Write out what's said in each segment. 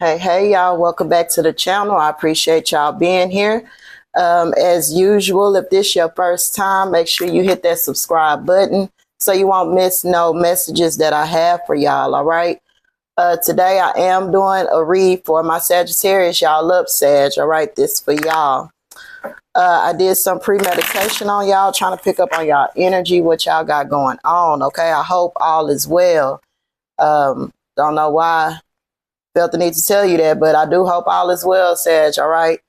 Hey, y'all. Welcome back to the channel. I appreciate y'all being here. As usual, if this is your first time, make sure you hit that subscribe button so you won't miss no messages that I have for y'all, all right? Today, I am doing a read for my Sagittarius. Y'all up, Sag, all right? This for y'all. I did some pre-meditation on y'all, trying to pick up on y'all energy, what y'all got going on, okay? I hope all is well. Don't know why. Felt the need to tell you that, but I do hope all is well, Sag, all right?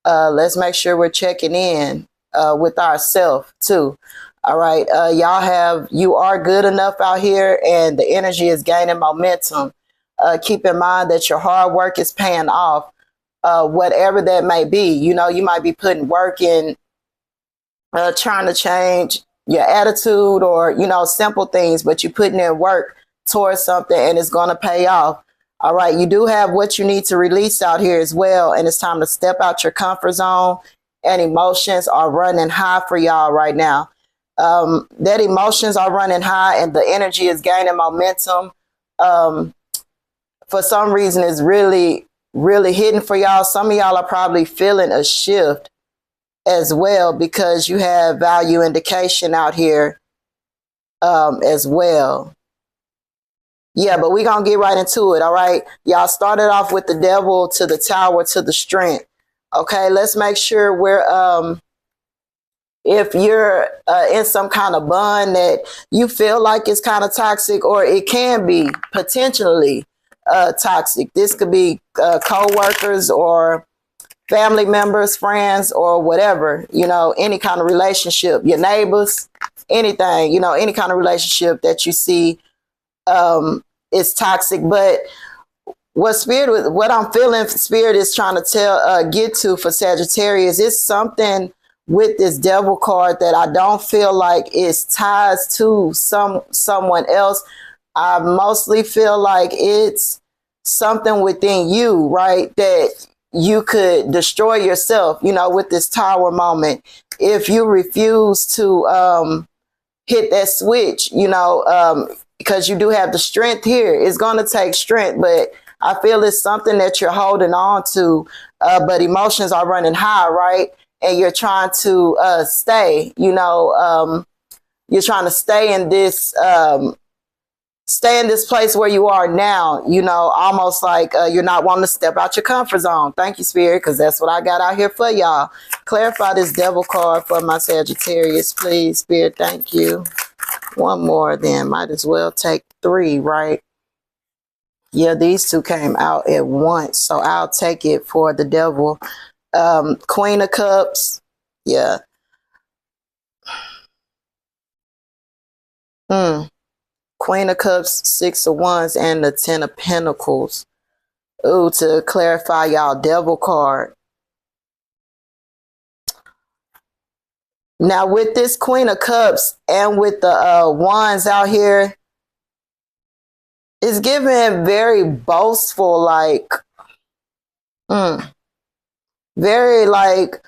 Let's make sure we're checking in with ourselves, too. All right, you are good enough out here, and the energy is gaining momentum. Keep in mind that your hard work is paying off, whatever that may be. You know, you might be putting work in, trying to change your attitude or, you know, simple things, but you're putting in work towards something and it's going to pay off. All right, you do have what you need to release out here as well, and it's time to step out your comfort zone, and emotions are running high for y'all right now. That emotions are running high and the energy is gaining momentum. For some reason, it's really, really hitting for y'all. Some of y'all are probably feeling a shift as well because you have value indication out here as well. Yeah, but we're going to get right into it, all right? Y'all started off with the devil to the tower to the strength. Okay, let's make sure we're, if you're in some kind of bond that you feel like it's kind of toxic, or it can be potentially toxic. This could be co-workers or family members, friends, or whatever, you know, any kind of relationship, your neighbors, anything, you know, any kind of relationship that you see is toxic. But what I'm feeling Spirit is trying to get to for Sagittarius is something with this devil card that I don't feel like is ties to someone else. I mostly feel like it's something within you, right, that you could destroy yourself, you know, with this tower moment. If you refuse to hit that switch, you know, because you do have the strength here. It's going to take strength, but I feel it's something that you're holding on to, but emotions are running high, right? And you're trying to stay, you know, you're trying to stay in this place where you are now, you know, almost like you're not wanting to step out your comfort zone. Thank you, Spirit, because that's what I got out here for y'all. Clarify this devil card for my Sagittarius, please, Spirit. Thank you. One more, then might as well take 3, right? Yeah, these two came out at once, so I'll take it for the devil. Queen of Cups, yeah. Queen of Cups, 6 of Wands, and the 10 of Pentacles. Ooh, to clarify y'all devil card. Now, with this Queen of Cups and with the Wands out here, it's giving very boastful, like, very like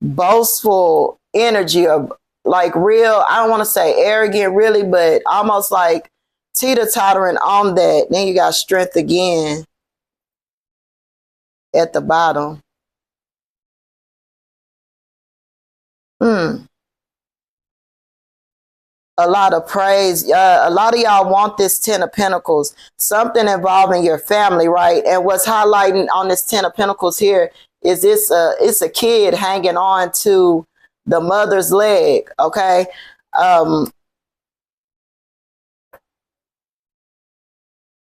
boastful energy of like real, I don't want to say arrogant really, but almost like teeter-tottering on that. Then you got strength again at the bottom. A lot of praise. A lot of y'all want this 10 of Pentacles, something involving your family, right? And what's highlighting on this 10 of Pentacles here is it's a kid hanging on to the mother's leg, okay?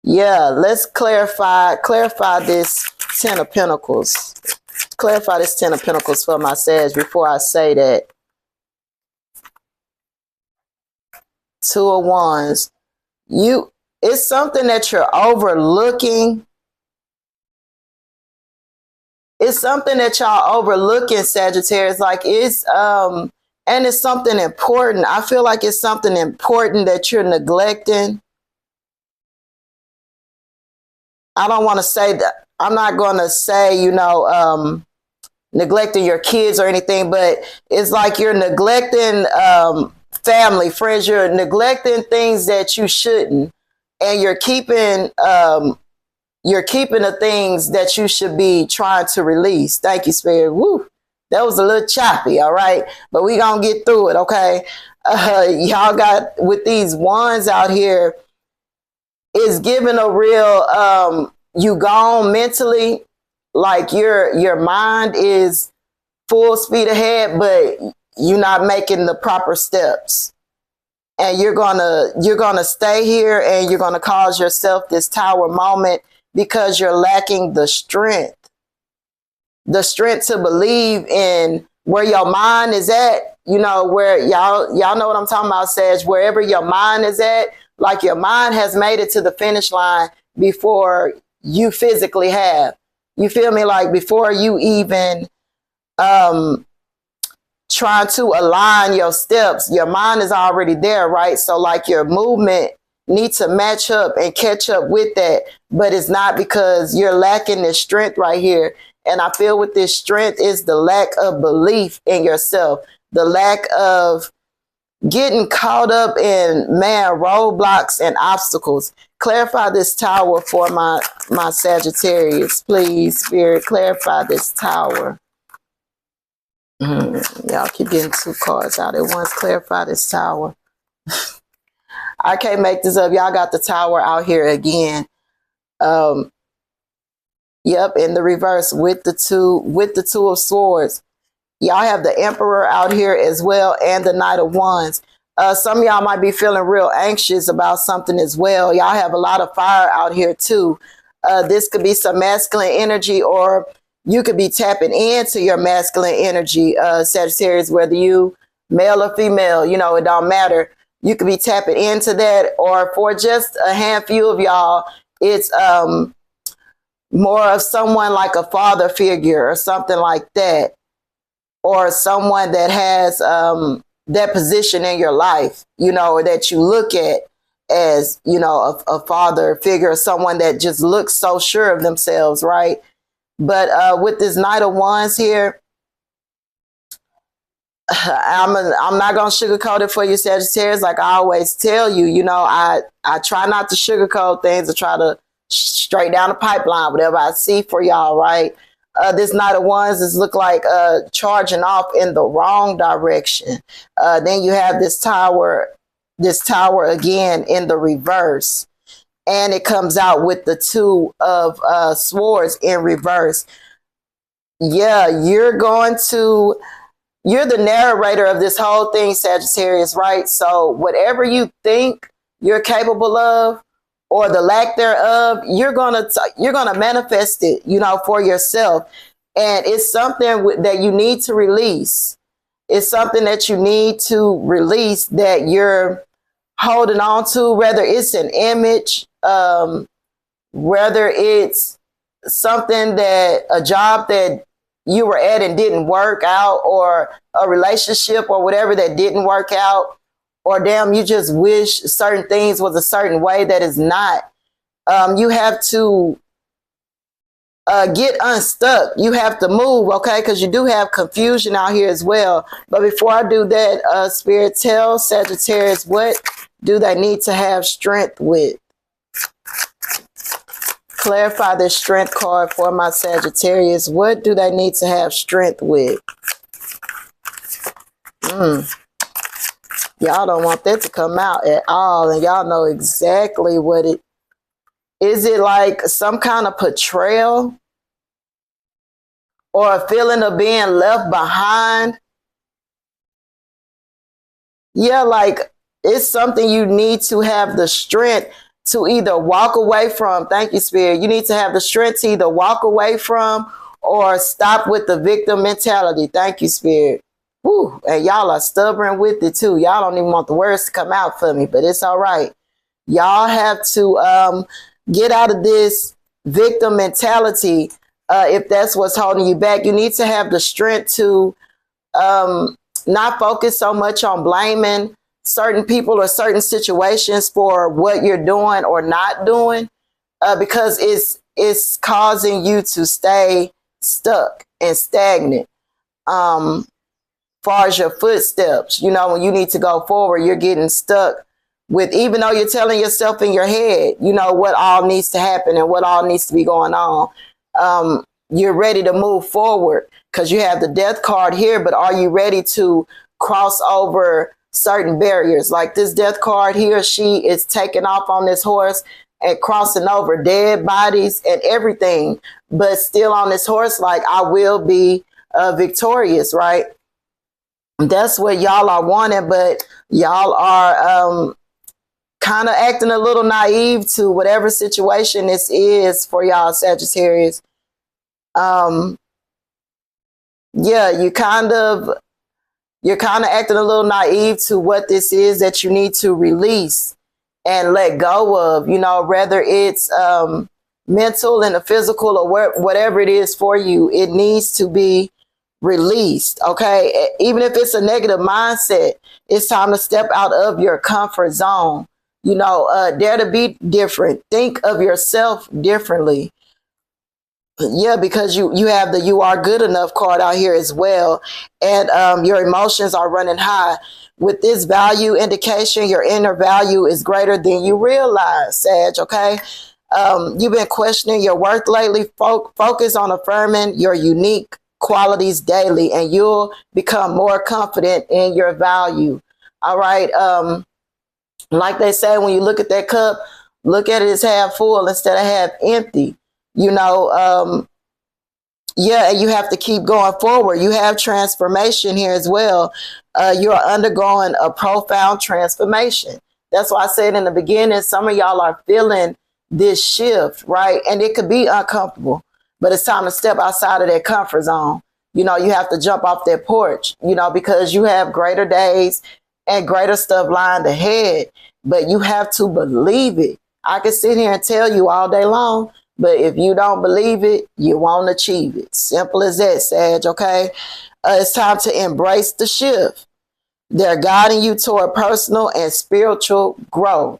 Yeah, let's clarify this 10 of Pentacles. Clarify this 10 of Pentacles for my Sag before I say that. 2 of Wands. It's something that you're overlooking. It's something that y'all overlooking, Sagittarius. Like it's and it's something important. I feel like it's something important that you're neglecting. I don't want to say that. I'm not going to say, you know, neglecting your kids or anything, but it's like you're neglecting family, friends. You're neglecting things that you shouldn't, and you're keeping you're keeping the things that you should be trying to release. Thank you, Spirit. Woo. That was a little choppy, all right? But we gonna get through it, okay? Y'all got, with these wands out here, is giving a real, you gone mentally, like your mind is full speed ahead, but you're not making the proper steps. And you're gonna stay here and you're gonna cause yourself this tower moment because you're lacking the strength to believe in where your mind is at. You know, where y'all know what I'm talking about, Sag, wherever your mind is at, like your mind has made it to the finish line before you physically have. You feel me? Like before you even trying to align your steps, your mind is already there, right? So like your movement needs to match up and catch up with that, but it's not, because you're lacking this strength right here. And I feel with this strength is the lack of belief in yourself, the lack of getting caught up in, man, roadblocks and obstacles. Clarify this tower for my Sagittarius, please, Spirit. Clarify this tower. Y'all keep getting two cards out at once. Clarify this tower. I can't make this up. Y'all got the tower out here again. Yep, in the reverse with the two of swords. Y'all have the Emperor out here as well, and the Knight of Wands. Some of y'all might be feeling real anxious about something as well. Y'all have a lot of fire out here too. This could be some masculine energy, or you could be tapping into your masculine energy, Sagittarius, whether you male or female, you know, it don't matter. You could be tapping into that, or for just a handful of y'all, it's more of someone like a father figure or something like that, or someone that has that position in your life, you know, or that you look at as, you know, a father figure, someone that just looks so sure of themselves, right? But with this Knight of Wands here, I'm not going to sugarcoat it for you, Sagittarius. Like I always tell you, you know, I try not to sugarcoat things. I try to straight down the pipeline, whatever I see for y'all, right? This Knight of Wands is look like charging off in the wrong direction. Then you have this tower again in the reverse. And it comes out with the two of swords in reverse. Yeah, you're the narrator of this whole thing, Sagittarius, right? So whatever you think you're capable of, or the lack thereof, you're gonna manifest it, you know, for yourself. And it's something that you need to release. It's something that you need to release that you're holding on to, whether it's an image, whether it's something that a job that you were at and didn't work out, or a relationship or whatever that didn't work out, or damn, you just wish certain things was a certain way that is not. You have to get unstuck. You have to move, okay? Because you do have confusion out here as well. But before I do that, Spirit, tell Sagittarius, what do they need to have strength with? Clarify this strength card for my Sagittarius. What do they need to have strength with? Y'all don't want that to come out at all. And y'all know exactly what it is. It like some kind of betrayal, or a feeling of being left behind? Yeah, like it's something you need to have the strength to either walk away from. Thank you, Spirit. You need to have the strength to either walk away from or stop with the victim mentality. Thank you, Spirit. Whew. And y'all are stubborn with it too. Y'all don't even want the words to come out for me, but it's all right. Y'all have to get out of this victim mentality. If that's what's holding you back, you need to have the strength to not focus so much on blaming certain people or certain situations for what you're doing or not doing, because it's causing you to stay stuck and stagnant. Far as your footsteps, you know, when you need to go forward, you're getting stuck with, even though you're telling yourself in your head, you know, what all needs to happen and what all needs to be going on. You're ready to move forward because you have the death card here, but are you ready to cross over certain barriers? Like this death card here, she is taking off on this horse and crossing over dead bodies and everything, but still on this horse, like, I will be victorious, right? That's what y'all are wanting, but y'all are kind of acting a little naive to whatever situation this is for y'all, Sagittarius. Yeah, you're kind of acting a little naive to what this is that you need to release and let go of, you know, whether it's mental and the physical or whatever it is for you, it needs to be released. Okay. Even if it's a negative mindset, it's time to step out of your comfort zone. You know, dare to be different. Think of yourself differently. Yeah, because you have the "you are good enough" card out here as well. And your emotions are running high. With this value indication, your inner value is greater than you realize, Sag, okay? You've been questioning your worth lately. Focus on affirming your unique qualities daily, and you'll become more confident in your value. All right. Like they say, when you look at that cup, look at it as half full instead of half empty. You know, yeah, and you have to keep going forward. You have transformation here as well. You're undergoing a profound transformation. That's why I said in the beginning, some of y'all are feeling this shift, right? And it could be uncomfortable, but it's time to step outside of that comfort zone. You know, you have to jump off that porch, you know, because you have greater days and greater stuff lined ahead, but you have to believe it. I can sit here and tell you all day long, but if you don't believe it, you won't achieve it. Simple as that, Sag, okay? It's time to embrace the shift. They're guiding you toward personal and spiritual growth,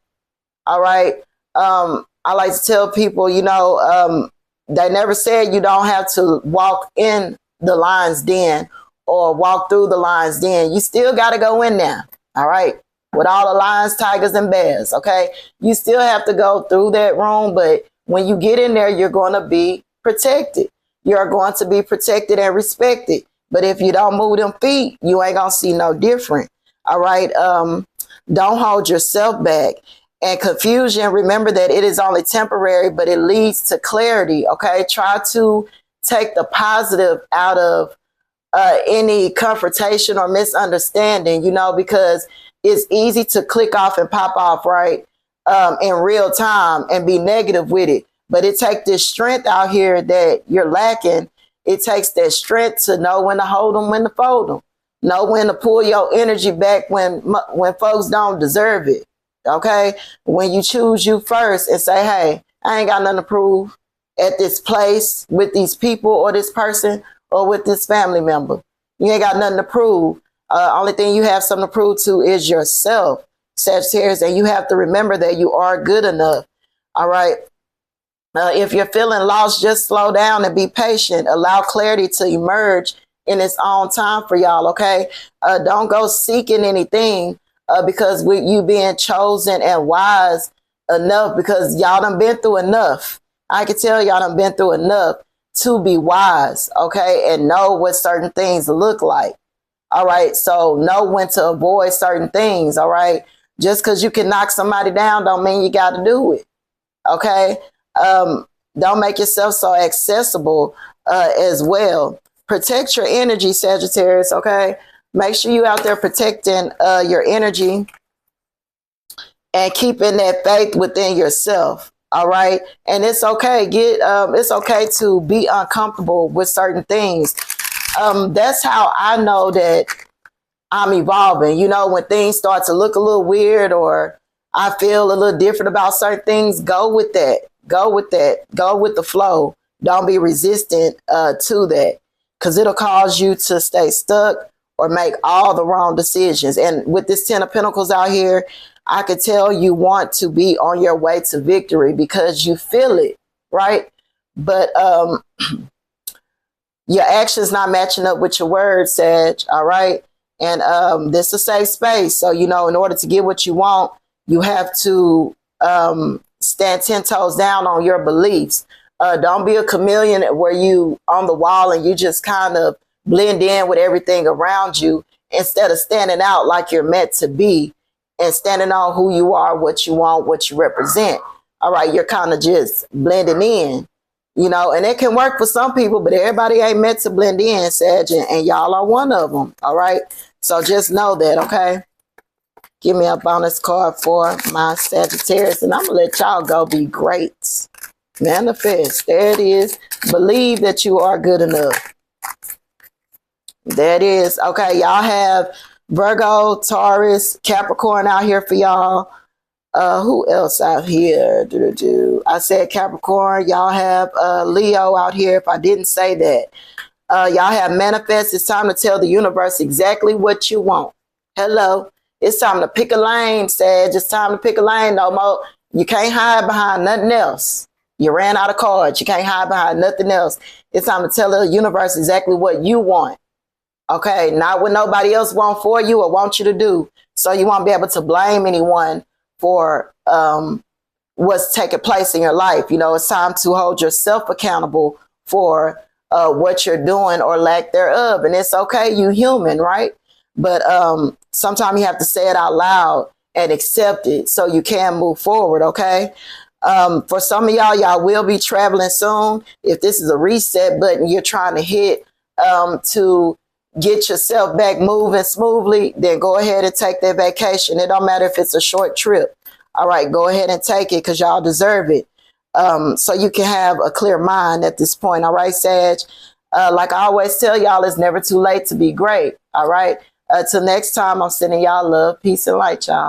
all right? I like to tell people, you know, they never said you don't have to walk in the lion's den or walk through the lion's den. You still got to go in there, all right? With all the lions, tigers, and bears, okay? You still have to go through that room, but when you get in there, you're going to be protected. You're going to be protected and respected. But if you don't move them feet, you ain't going to see no different. All right. Don't hold yourself back. And confusion, remember that it is only temporary, but it leads to clarity. Okay. Try to take the positive out of any confrontation or misunderstanding, you know, because it's easy to click off and pop off, right? In real time and be negative with it. But it takes this strength out here that you're lacking. It takes that strength to know when to hold them, when to fold them, know when to pull your energy back when folks don't deserve it. Okay. When you choose you first and say, hey, I ain't got nothing to prove at this place with these people or this person or with this family member. You ain't got nothing to prove. Only thing you have something to prove to is yourself, Sagittarius, and you have to remember that you are good enough. All right. If you're feeling lost, just slow down and be patient. Allow clarity to emerge in its own time for y'all. Okay. Don't go seeking anything because with you being chosen and wise enough, because y'all done been through enough. I can tell y'all done been through enough to be wise. Okay. And know what certain things look like. All right. So know when to avoid certain things. All right. Just because you can knock somebody down don't mean you got to do it. Okay. Don't make yourself so accessible as well. Protect your energy, Sagittarius. Okay. Make sure you out there protecting your energy and keeping that faith within yourself. All right. And it's okay. It's okay to be uncomfortable with certain things. That's how I know that I'm evolving. You know, when things start to look a little weird or I feel a little different about certain things, go with that. Go with that. Go with the flow. Don't be resistant to that, because it'll cause you to stay stuck or make all the wrong decisions. And with this 10 of Pentacles out here, I could tell you want to be on your way to victory because you feel it, right? But your actions not matching up with your words, Sag, all right? And this is a safe space. So, you know, in order to get what you want, You have to stand 10 toes down on your beliefs. Don't be a chameleon where you on the wall and you just kind of blend in with everything around you instead of standing out like you're meant to be and standing on who you are, what you want, what you represent. All right, you're kind of just blending in, you know, and it can work for some people, but everybody ain't meant to blend in, Sag, and y'all are one of them. All right, so just know that, okay? Give me a bonus card for my Sagittarius, and I'm gonna let y'all go be great. Manifest. There it is. Believe that you are good enough. There it is. Okay, y'all have Virgo, Taurus, Capricorn out here for y'all. Who else out here? I said Capricorn. Y'all have Leo out here if I didn't say that. Y'all have manifest. It's time to tell the universe exactly what you want. Hello. It's time to pick a lane, Sag. It's time to pick a lane. No more. You can't hide behind nothing else. You ran out of cards. You can't hide behind nothing else. It's time to tell the universe exactly what you want. Okay, not what nobody else wants for you or wants you to do. So you won't be able to blame anyone for what's taking place in your life. You know, it's time to hold yourself accountable for what you're doing or lack thereof. And it's okay, you human, right? But sometimes you have to say it out loud and accept it so you can move forward, okay? For some of y'all will be traveling soon. If this is a reset button you're trying to hit to get yourself back moving smoothly, then go ahead and take that vacation. It don't matter if it's a short trip. All right, go ahead and take it because y'all deserve it. So you can have a clear mind at this point. All right, Sag. Like I always tell y'all, it's never too late to be great. All right. Till next time, I'm sending y'all love, peace, and light, y'all.